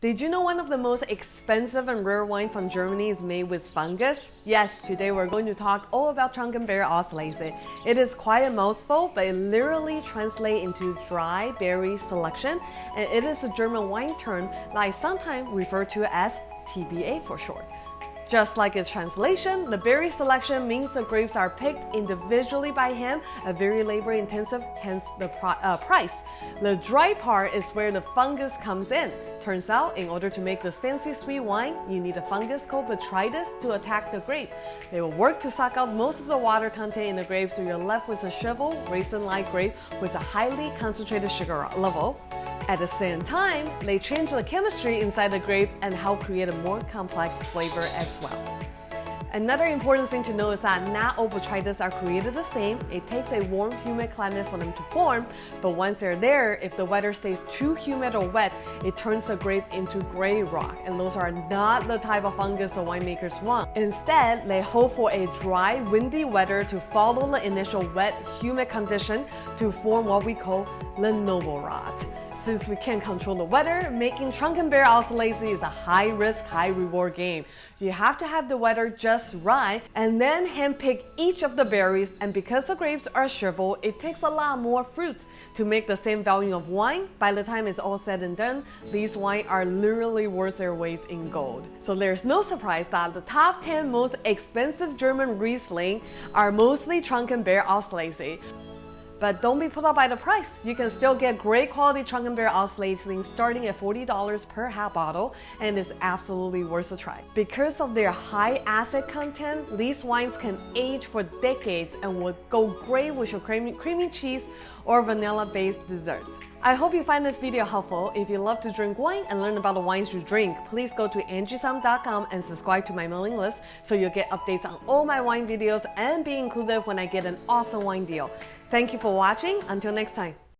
Did you know one of the most expensive and rare wine from Germany is made with fungus? Yes, today we're going to talk all about Trockenbeerenauslese. It is quite a mouthful, but it literally translates into dry berry selection, and it is a German wine term that I sometimes refer to as TBA for short. Just like its translation, the berry selection means the grapes are picked individually by hand, a very labor intensive, hence the price. The dry part is where the fungus comes in. Turns out, in order to make this fancy sweet wine, you need a fungus called botrytis to attack the grape. They will work to suck out most of the water content in the grape, so you're left with a shriveled, raisin-like grape with a highly concentrated sugar level. At the same time, they change the chemistry inside the grape and help create a more complex flavor as well. Another important thing to know is that not all botrytis are created the same. It takes a warm, humid climate for them to form, but once they're there, if the weather stays too humid or wet, it turns the grape into gray rock, and those are not the type of fungus the winemakers want. Instead, they hope for a dry, windy weather to follow the initial wet, humid condition to form what we call the noble rot. Since we can't control the weather, making Trockenbeerenauslese is a high-risk, high-reward game. You have to have the weather just right and then handpick each of the berries, and because the grapes are shriveled, it takes a lot more fruit to make the same value of wine. By the time it's all said and done, these wines are literally worth their weight in gold. So there's no surprise that the top 10 most expensive German Riesling are mostly Trockenbeerenauslese. But don't be put off by the price. You can still get great quality Trockenbeerenauslese starting at $40 per half bottle, and it's absolutely worth a try. Because of their high acid content, these wines can age for decades and will go great with your creamy cheese or vanilla-based dessert. I hope you find this video helpful. If you love to drink wine and learn about the wines you drink, please go to angiesum.com and subscribe to my mailing list so you'll get updates on all my wine videos and be included when I get an awesome wine deal. Thank you for watching. Until next time.